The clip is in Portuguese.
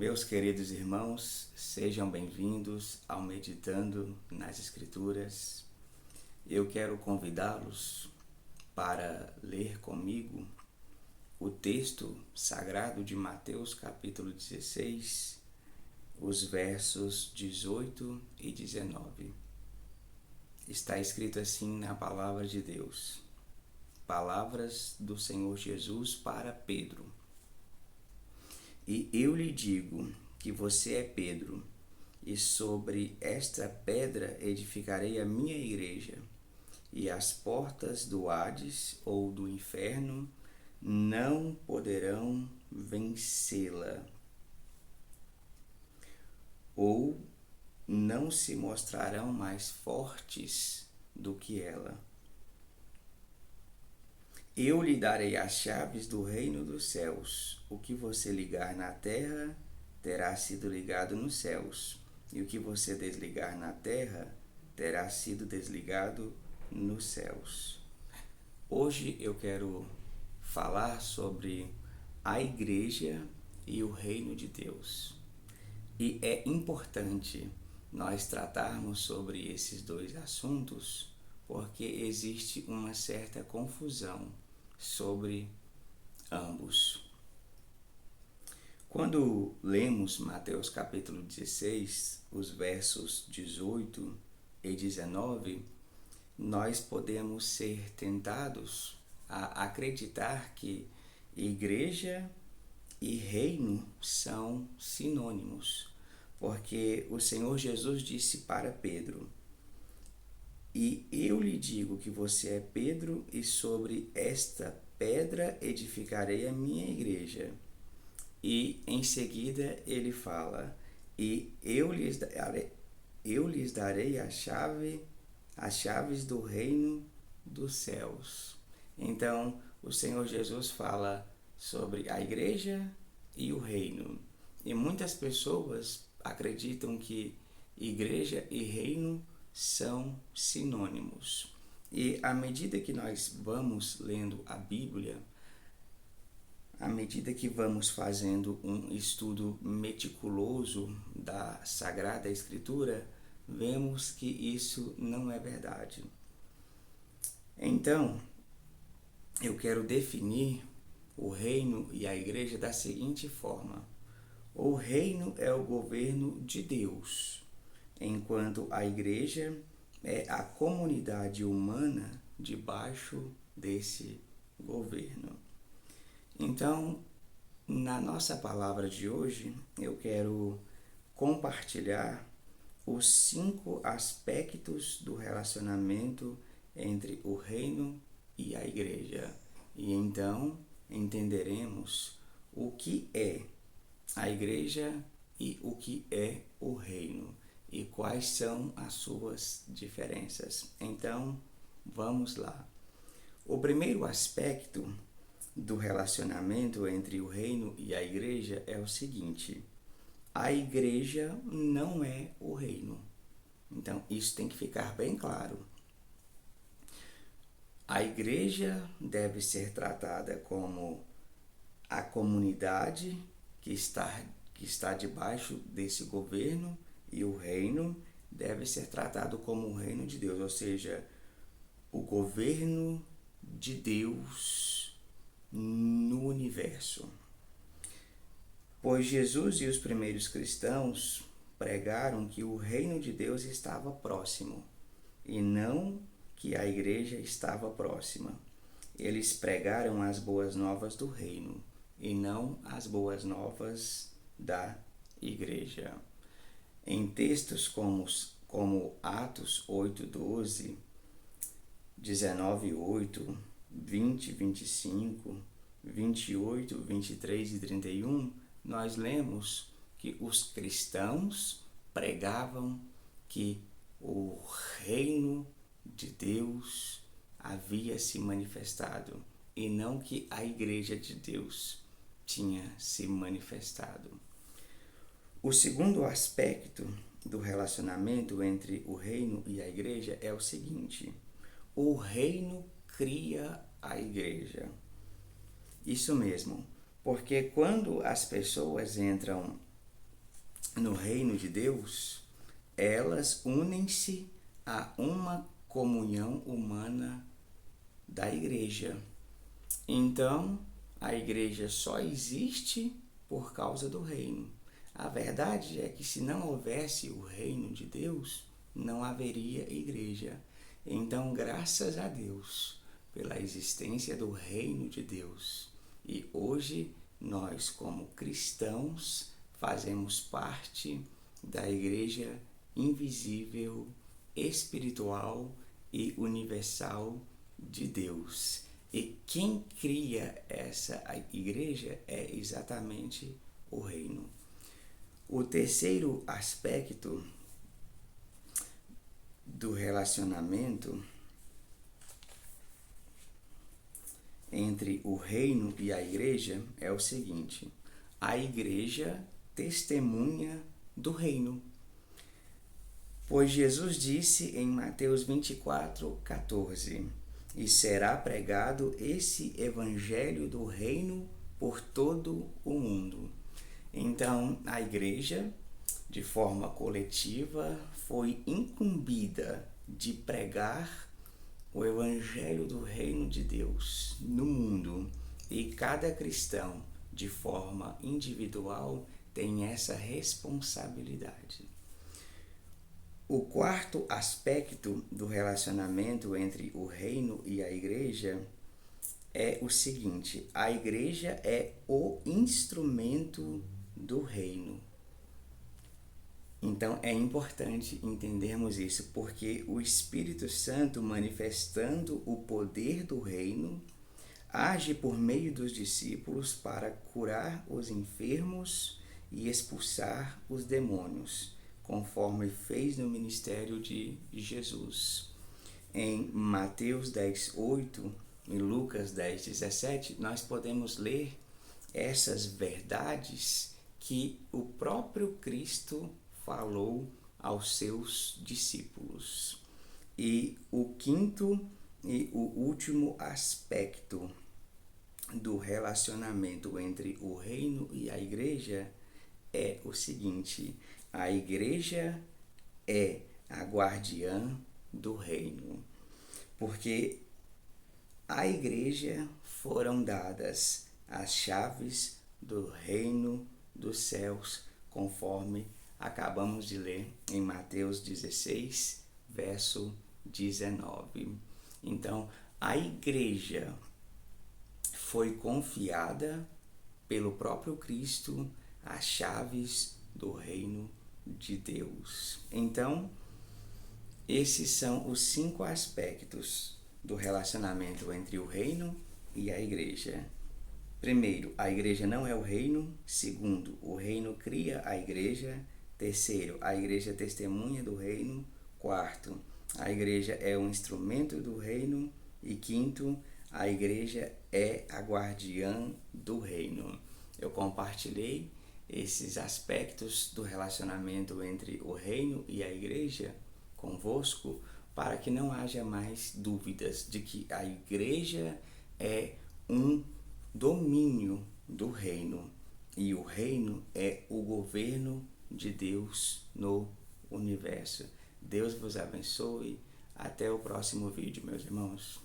Meus queridos irmãos, sejam bem-vindos ao Meditando nas Escrituras. Eu quero convidá-los para ler comigo o texto sagrado de Mateus capítulo 16, os versos 18 e 19. Está escrito assim na palavra de Deus. Palavras do Senhor Jesus para Pedro. E eu lhe digo que você é Pedro, e sobre esta pedra edificarei a minha igreja, e as portas do Hades ou do inferno não poderão vencê-la, ou não se mostrarão mais fortes do que ela. Eu lhe darei as chaves do reino dos céus. O que você ligar na terra terá sido ligado nos céus, e o que você desligar na terra terá sido desligado nos céus. Hoje eu quero falar sobre a igreja e o reino de Deus. E é importante nós tratarmos sobre esses dois assuntos, porque existe uma certa confusão sobre ambos. Quando lemos Mateus capítulo 16, os versos 18 e 19, nós podemos ser tentados a acreditar que igreja e reino são sinônimos, porque o Senhor Jesus disse para Pedro: e eu lhe digo que você é Pedro, e sobre esta pedra edificarei a minha igreja. E em seguida ele fala: e eu lhes darei as chaves do reino dos céus. Então, o Senhor Jesus fala sobre a igreja e o reino. E muitas pessoas acreditam que igreja e reino são sinônimos. E à medida que nós vamos lendo a Bíblia, à medida que vamos fazendo um estudo meticuloso da Sagrada Escritura, vemos que isso não é verdade. Então, eu quero definir o reino e a igreja da seguinte forma: o reino é o governo de Deus, enquanto a igreja é a comunidade humana debaixo desse governo. Então, na nossa palavra de hoje, eu quero compartilhar os 5 aspectos do relacionamento entre o reino e a igreja. E então entenderemos o que é a igreja e o que é o reino, e quais são as suas diferenças. Então, vamos lá. O primeiro aspecto do relacionamento entre o reino e a igreja é o seguinte: a igreja não é o reino. Então, isso tem que ficar bem claro. A igreja deve ser tratada como a comunidade que está debaixo desse governo, e o reino deve ser tratado como o reino de Deus, ou seja, o governo de Deus no universo. Pois Jesus e os primeiros cristãos pregaram que o reino de Deus estava próximo, e não que a igreja estava próxima. Eles pregaram as boas novas do reino, e não as boas novas da igreja. Em textos como Atos 8:12, 19:8, 20, 25, 28, 23 e 31, nós lemos que os cristãos pregavam que o reino de Deus havia se manifestado, e não que a igreja de Deus tinha se manifestado. O segundo aspecto do relacionamento entre o reino e a igreja é o seguinte: o reino cria a igreja. Isso mesmo, porque quando as pessoas entram no reino de Deus, elas unem-se a uma comunhão humana da igreja. Então, a igreja só existe por causa do reino. A verdade é que se não houvesse o reino de Deus, não haveria igreja. Então, graças a Deus pela existência do reino de Deus. E hoje nós, como cristãos, fazemos parte da igreja invisível, espiritual e universal de Deus. E quem cria essa igreja é exatamente o reino. O terceiro aspecto do relacionamento entre o reino e a igreja é o seguinte: a igreja testemunha do reino. Pois Jesus disse em Mateus 24:14: e será pregado esse evangelho do reino por todo o mundo. Então, a igreja, de forma coletiva, foi incumbida de pregar o evangelho do reino de Deus no mundo. E cada cristão, de forma individual, tem essa responsabilidade. O quarto aspecto do relacionamento entre o reino e a igreja é o seguinte: a igreja é o instrumento do reino. Então é importante entendermos isso, porque o Espírito Santo, manifestando o poder do reino, age por meio dos discípulos para curar os enfermos e expulsar os demônios, conforme fez no ministério de Jesus. Em Mateus 10:8 e Lucas 10:17, nós podemos ler essas verdades que o próprio Cristo falou aos seus discípulos. E o quinto e o último aspecto do relacionamento entre o reino e a igreja é o seguinte: a igreja é a guardiã do reino, porque à igreja foram dadas as chaves do reino dos céus, conforme acabamos de ler em Mateus 16, verso 19. Então, a igreja foi confiada pelo próprio Cristo as chaves do reino de Deus. Então, esses são os 5 aspectos do relacionamento entre o reino e a igreja. Primeiro, a igreja não é o reino. Segundo, o reino cria a igreja. Terceiro, a igreja testemunha do reino. Quarto, a igreja é um instrumento do reino. E quinto, a igreja é a guardiã do reino. Eu compartilhei esses aspectos do relacionamento entre o reino e a igreja convosco para que não haja mais dúvidas de que a igreja é um domínio do reino e o reino é o governo de Deus no universo. Deus vos abençoe. Até o próximo vídeo, meus irmãos.